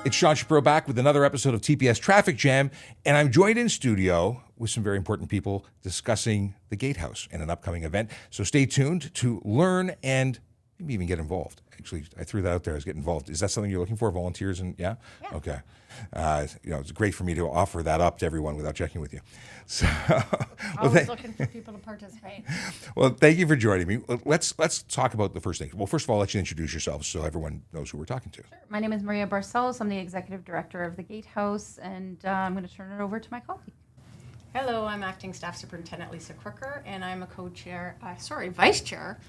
It's Sean Shapiro back with another episode of TPS Traffic Jam, and I'm joined in studio with some very important people discussing the Gatehouse and an upcoming event. So stay tuned to learn and maybe even get involved. Actually, I threw that out there as get involved. Is that something you're looking for, volunteers? And yeah? Okay. It's great for me to offer that up to everyone without checking with you. So, Always looking for people to participate. Well, thank you for joining me. Let's talk about the first thing. Well, first of all, I'll let you introduce yourselves so everyone knows who we're talking to. Sure. My name is Maria Barcelos. I'm the executive director of the Gatehouse, and I'm going to turn it over to my colleague. Hello, I'm Acting Staff Superintendent Lisa Crooker, and I'm a vice chair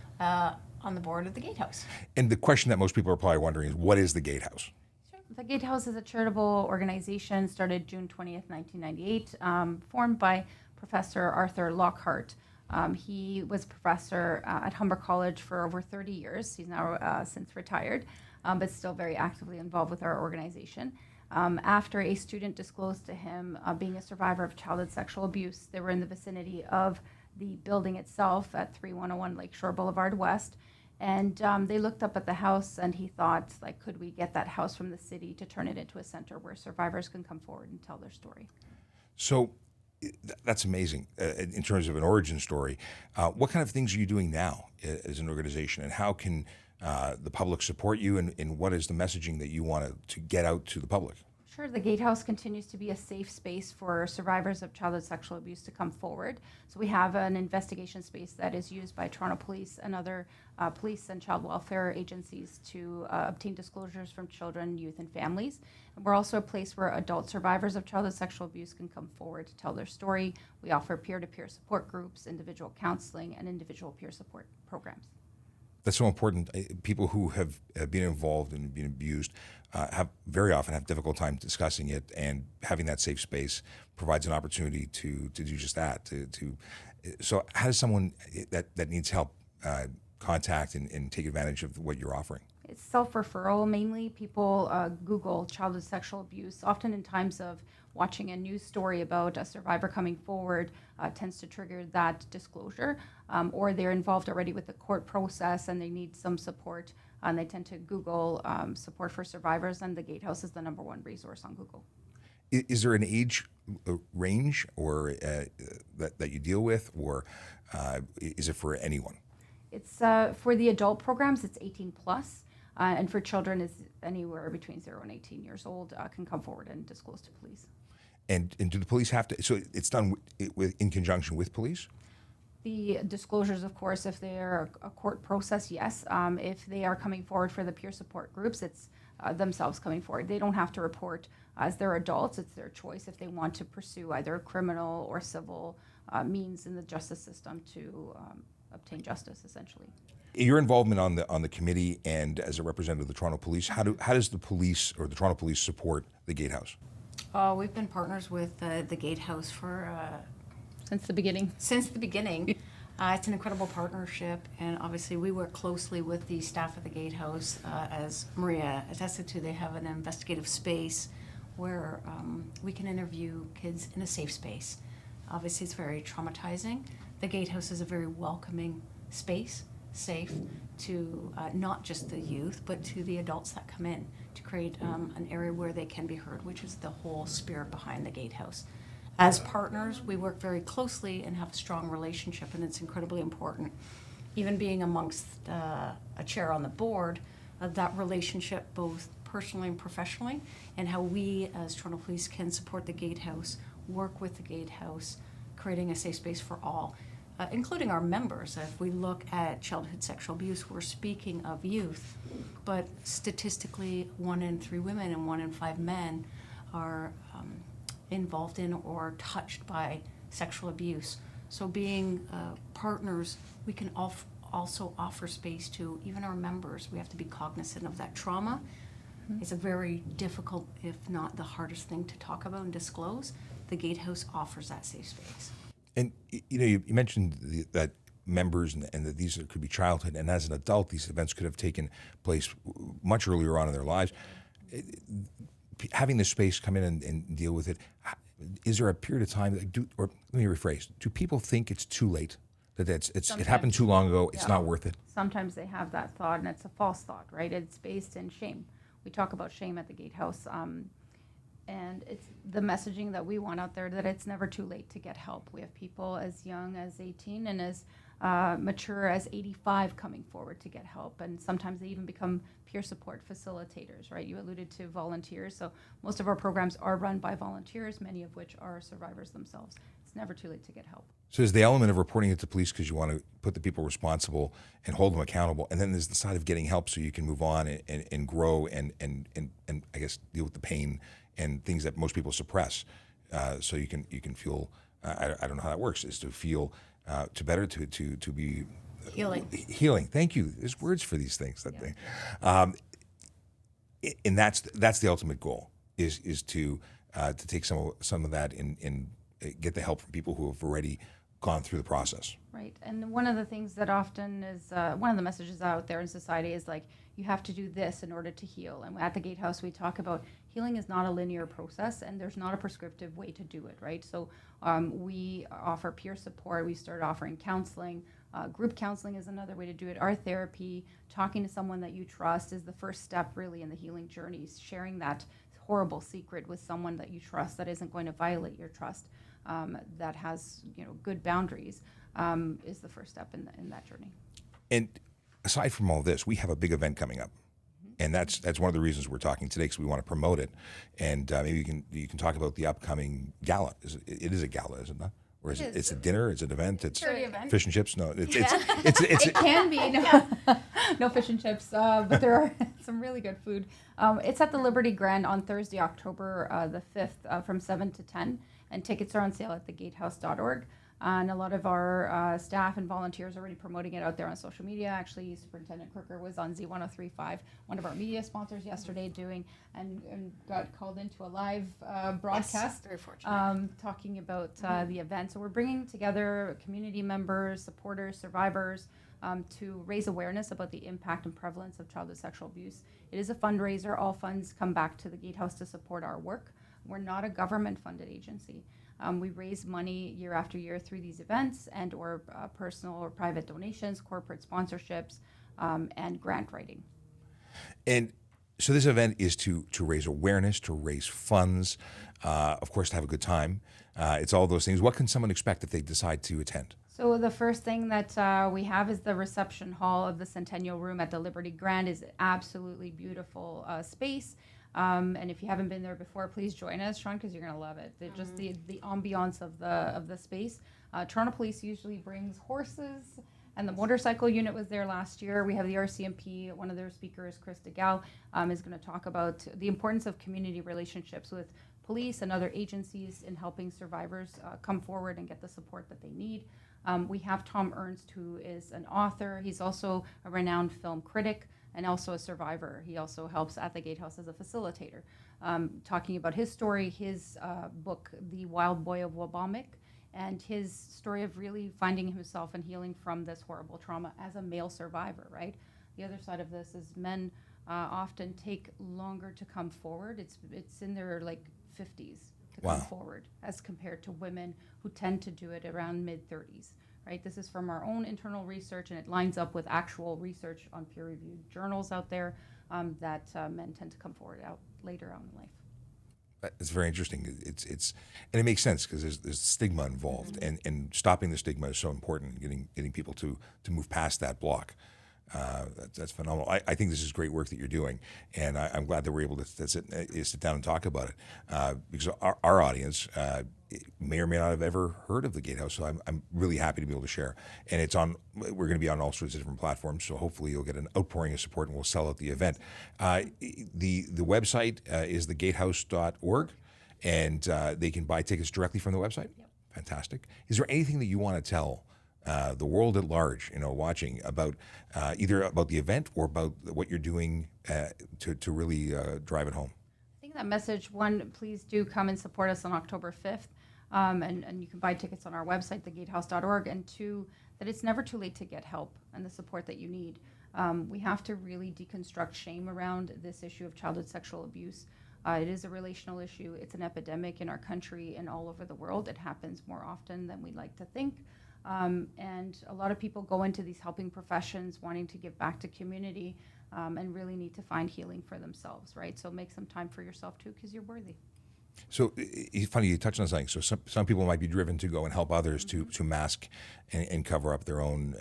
on the board of the Gatehouse. And the question that most people are probably wondering is, what is the Gatehouse? Sure. The Gatehouse is a charitable organization started June 20th, 1998, formed by Professor Arthur Lockhart. He was professor at Humber College for over 30 years. He's now since retired, but still very actively involved with our organization. After a student disclosed to him being a survivor of childhood sexual abuse, they were in the vicinity of the building itself at 3101 Lakeshore Boulevard West. And they looked up at the house and he thought, like, could we get that house from the city to turn it into a center where survivors can come forward and tell their story? So that's amazing in terms of an origin story. What kind of things are you doing now as an organization, and how can the public support you, and what is the messaging that you want to get out to the public? Sure. The Gatehouse continues to be a safe space for survivors of childhood sexual abuse to come forward. So we have an investigation space that is used by Toronto Police and other police and child welfare agencies to obtain disclosures from children, youth, and families. And we're also a place where adult survivors of childhood sexual abuse can come forward to tell their story. We offer peer-to-peer support groups, individual counseling, and individual peer support programs. That's so important. People who have been involved and been abused have very often have difficult time discussing it, and having that safe space provides an opportunity to do just that. So how does someone that needs help contact and take advantage of what you're offering? It's self-referral mainly. People Google childhood sexual abuse. Often in times of watching a news story about a survivor coming forward tends to trigger that disclosure, or they're involved already with the court process and they need some support, and they tend to Google support for survivors, and the Gatehouse is the #1 resource on Google. Is there an age range or that you deal with, or is it for anyone? It's for the adult programs, it's 18 plus. And for children, is anywhere between 0 and 18 years old, can come forward and disclose to police. And do the police have to? So it's done in conjunction with police? The disclosures, of course, if they're a court process, yes. If they are coming forward for the peer support groups, it's themselves coming forward. They don't have to report as they're adults. It's their choice if they want to pursue either criminal or civil means in the justice system to obtain justice, essentially. Your involvement on the committee and as a representative of the Toronto Police, how does the police or the Toronto Police support the Gatehouse? We've been partners with the Gatehouse for Since the beginning. It's an incredible partnership, and obviously we work closely with the staff of the Gatehouse. As Maria attested to, they have an investigative space where we can interview kids in a safe space. Obviously, it's very traumatizing. The Gatehouse is a very welcoming space, safe to not just the youth, but to the adults that come in, to create an area where they can be heard, which is the whole spirit behind the Gatehouse. As partners, we work very closely and have a strong relationship, and it's incredibly important. Even being amongst a chair on the board, that relationship, both personally and professionally, and how we as Toronto Police can support the Gatehouse, work with the Gatehouse, creating a safe space for all. Including our members. If we look at childhood sexual abuse, we're speaking of youth, but statistically 1 in 3 women and 1 in 5 men are involved in or touched by sexual abuse. So being partners, we can also offer space to even our members. We have to be cognizant of that trauma. Mm-hmm. It's a very difficult, if not the hardest thing to talk about and disclose. The Gatehouse offers that safe space. And you mentioned that members and that these could be childhood, and as an adult, these events could have taken place much earlier on in their lives. Having this space come in and deal with it, is there a period of time, or let me rephrase, do people think it's too late, that it happened too long ago, it's not worth it? Sometimes they have that thought, and it's a false thought, right? It's based in shame. We talk about shame at the Gatehouse. And it's the messaging that we want out there, that it's never too late to get help. We have people as young as 18 and as mature as 85 coming forward to get help. And sometimes they even become peer support facilitators, right? You alluded to volunteers. So most of our programs are run by volunteers, many of which are survivors themselves. It's never too late to get help. So there's the element of reporting it to police because you want to put the people responsible and hold them accountable. And then there's the side of getting help so you can move on and grow and I guess deal with the pain and things that most people suppress. So you can feel, I don't know how that works, is to feel to better, to be healing. Thank you. There's words for these things. And that's the ultimate goal is to take some of that and get the help from people who have already gone through the process. Right. And one of the things that often is, one of the messages out there in society is like, you have to do this in order to heal. And at the Gatehouse, we talk about healing is not a linear process and there's not a prescriptive way to do it, right? So we offer peer support. We started offering counseling. Group counseling is another way to do it. Art therapy, talking to someone that you trust is the first step really in the healing journey. Sharing that horrible secret with someone that you trust that isn't going to violate your trust. That has good boundaries is the first step in that journey. And aside from all this, we have a big event coming up, and that's one of the reasons we're talking today because we want to promote it. And maybe you can talk about the upcoming gala. It is a gala, isn't it? Or is it? It's a dinner. It's an event. It's event. Fish and chips. No, it's It can be no fish and chips, but there are some really good food. It's at the Liberty Grand on Thursday, October the 5th, from 7 to 10. And tickets are on sale at thegatehouse.org. And a lot of our staff and volunteers are already promoting it out there on social media. Actually, Superintendent Crooker was on Z1035, one of our media sponsors yesterday, and got called into a live broadcast. Yes, very fortunate. Talking about the event. So we're bringing together community members, supporters, survivors, to raise awareness about the impact and prevalence of childhood sexual abuse. It is a fundraiser. All funds come back to the Gatehouse to support our work. We're not a government-funded agency. We raise money year after year through these events and or personal or private donations, corporate sponsorships, and grant writing. And so this event is to raise awareness, to raise funds, of course, to have a good time. It's all those things. What can someone expect if they decide to attend? So the first thing that we have is the reception hall of the Centennial Room at the Liberty Grand. Is absolutely beautiful space. And if you haven't been there before, please join us, Sean, because you're going to love it. Just the ambiance of the space. Toronto Police usually brings horses, and the motorcycle unit was there last year. We have the RCMP. One of their speakers, Chris DeGal, is going to talk about the importance of community relationships with police and other agencies in helping survivors come forward and get the support that they need. We have Tom Ernst, who is an author. He's also a renowned film critic and also a survivor. He also helps at the Gatehouse as a facilitator, talking about his story, his book, The Wild Boy of Wabamek, and his story of really finding himself and healing from this horrible trauma as a male survivor, right? The other side of this is men often take longer to come forward. It's in their 50s to come forward as compared to women who tend to do it around mid-30s. Right? This is from our own internal research, and it lines up with actual research on peer-reviewed journals out there that men tend to come forward out later on in life. It's very interesting. And it makes sense because there's stigma involved, and stopping the stigma is so important. Getting people to move past that block. That's phenomenal. I think this is great work that you're doing, and I'm glad that we're able to sit down and talk about it because our audience may or may not have ever heard of the Gatehouse. So I'm really happy to be able to share. And we're going to be on all sorts of different platforms. So hopefully you'll get an outpouring of support, and we'll sell out the event. The website is thegatehouse.org, and they can buy tickets directly from the website. Yep. Fantastic. Is there anything that you want to tell the world at large, watching about either about the event or about what you're doing to really drive it home? I think that message, one, please do come and support us on October 5th. And you can buy tickets on our website, thegatehouse.org. And two, that it's never too late to get help and the support that you need. We have to really deconstruct shame around this issue of childhood sexual abuse. It is a relational issue. It's an epidemic in our country and all over the world. It happens more often than we like to think. And a lot of people go into these helping professions wanting to give back to community and really need to find healing for themselves, right? So make some time for yourself too, because you're worthy. So it's funny you touched on something. So some people might be driven to go and help others to mask and cover up their own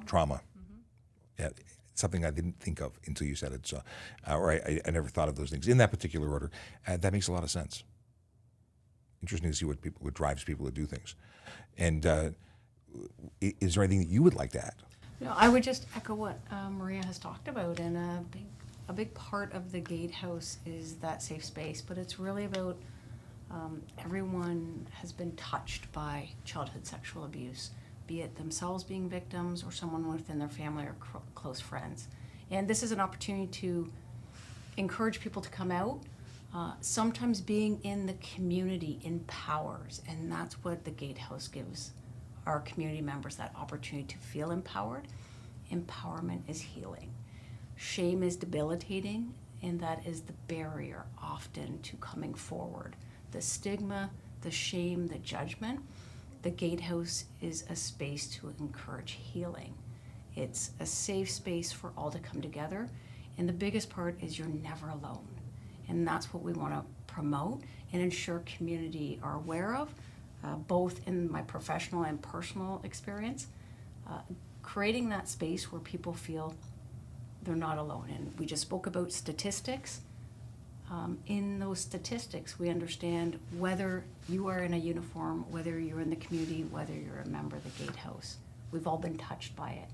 trauma. Yeah, something I didn't think of until you said it. So, or I never thought of those things in that particular order. That makes a lot of sense. Interesting to see what drives people to do things. And is there anything that you would like to add? No, I would just echo what Maria has talked about, and a big part of the Gatehouse is that safe space, but it's really about everyone has been touched by childhood sexual abuse, be it themselves being victims or someone within their family or close friends. And this is an opportunity to encourage people to come out. Sometimes being in the community empowers, and that's what the Gatehouse gives our community members, that opportunity to feel empowered. Empowerment is healing. Shame is debilitating, and that is the barrier often to coming forward. The stigma, the shame, the judgment. The Gatehouse is a space to encourage healing. It's a safe space for all to come together, and the biggest part is you're never alone. And that's what we want to promote and ensure community are aware of, both in my professional and personal experience, creating that space where people feel they're not alone. And we just spoke about statistics. In those statistics, we understand whether you are in a uniform, whether you're in the community, whether you're a member of the Gatehouse. We've all been touched by it.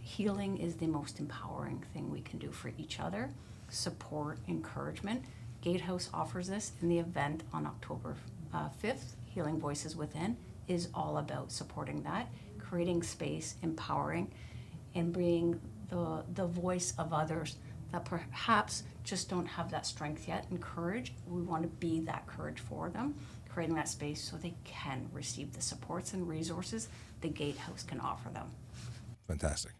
Healing is the most empowering thing we can do for each other. Support, encouragement. Gatehouse offers this, and the event on October 5th, Healing Voices Within, is all about supporting that, creating space, empowering, and bringing the voice of others that perhaps just don't have that strength yet and courage. We want to be that courage for them, creating that space so they can receive the supports and resources the Gatehouse can offer them. Fantastic.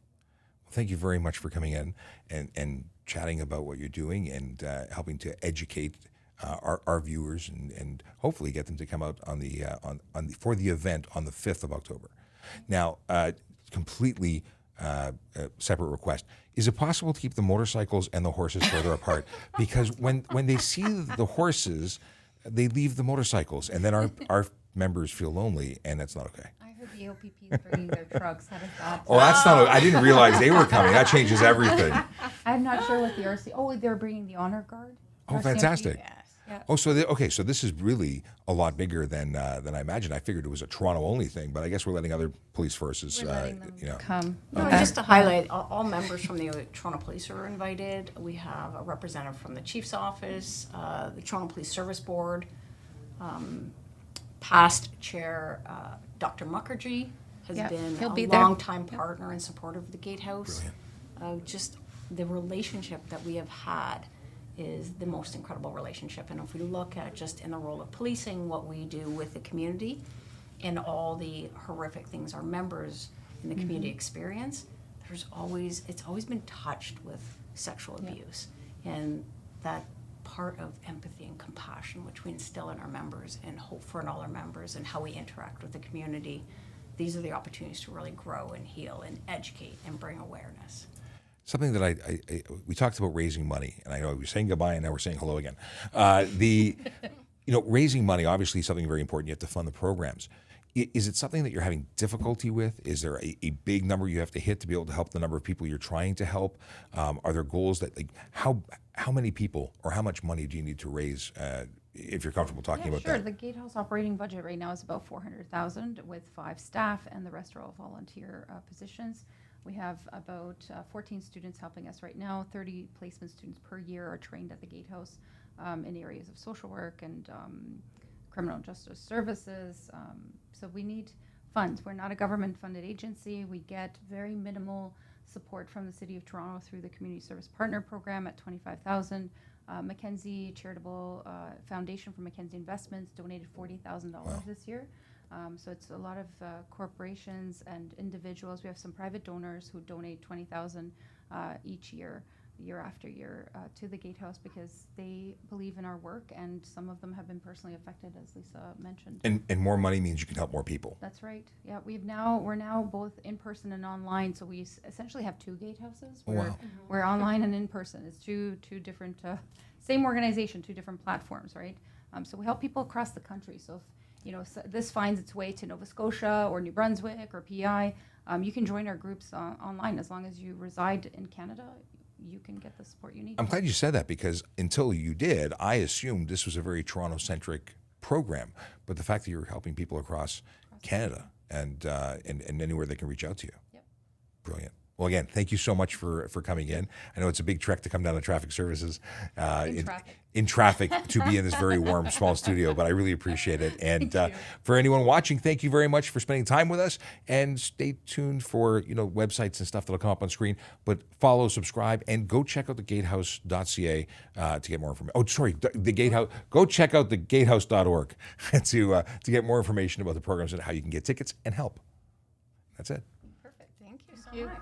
Well, thank you very much for coming in and chatting about what you're doing and helping to educate our viewers and hopefully get them to come out for the event on the 5th of October. Now, completely separate request. Is it possible to keep the motorcycles and the horses further apart? Because when they see the horses, they leave the motorcycles, and then our members feel lonely, and that's not okay. I heard the OPP is bringing their trucks. How does that? Oh, that's not. I didn't realize they were coming. That changes everything. I'm not sure what the RC. Oh, they're bringing the honor guard. Oh, RCMP? fantastic. Yes. Yeah. Oh, so so this is really a lot bigger than I imagined. I figured it was a Toronto only thing, but I guess we're letting other police forces, We're letting them you know. come. No, and just to highlight, all members from the Toronto Police are invited. We have a representative from the Chief's Office, the Toronto Police Service Board, past Chair Dr. Mukherjee has Yeah, been he'll a be there. longtime partner and supporter of the Gatehouse. Just the relationship that we have had is the most incredible relationship. And if we look at just in the role of policing, what we do with the community and all the horrific things our members in the community experience, it's always been touched with sexual abuse. And that part of empathy and compassion, which we instill in our members and hope for in all our members and how we interact with the community, these are the opportunities to really grow and heal and educate and bring awareness. Something that we talked about raising money, and I know we were saying goodbye and now we're saying hello again. Raising money, obviously something very important. You have to fund the programs. Is it something that you're having difficulty with? Is there a big number you have to hit to be able to help the number of people you're trying to help? Are there goals that, how many people or how much money do you need to raise if you're comfortable talking about sure. that? The Gatehouse operating budget right now is about $400,000 with 5 staff, and the rest are all volunteer positions. We have about 14 students helping us right now. 30 placement students per year are trained at the Gatehouse in areas of social work and criminal justice services. So we need funds. We're not a government-funded agency. We get very minimal support from the City of Toronto through the Community Service Partner Program at $25,000. Mackenzie Charitable Foundation for Mackenzie Investments donated $40,000 this year. So it's a lot of corporations and individuals. We have some private donors who donate $20,000 each year. year after year to the Gatehouse because they believe in our work, and some of them have been personally affected, as Lisa mentioned. And more money means you can help more people. That's right. Yeah, we're now both in person and online, so we essentially have two Gatehouses. Oh, wow. We're online and in person. It's two different, same organization, two different platforms, right? So we help people across the country. So if this finds its way to Nova Scotia or New Brunswick or PEI, you can join our groups online as long as you reside in Canada. You can get the support you need. I'm glad you said that because until you did, I assumed this was a very Toronto-centric program. But the fact that you're helping people across Canada and anywhere they can reach out to you. Yep. Brilliant. Well, again, thank you so much for coming in. I know it's a big trek to come down to traffic services in traffic to be in this very warm, small studio, but I really appreciate it. And for anyone watching, thank you very much for spending time with us. And stay tuned for websites and stuff that'll come up on screen. But follow, subscribe, and go check out the gatehouse.ca to get more information. Oh, sorry, the Gatehouse. Go check out the gatehouse.org to get more information about the programs and how you can get tickets and help. That's it. Perfect. Thank you so much.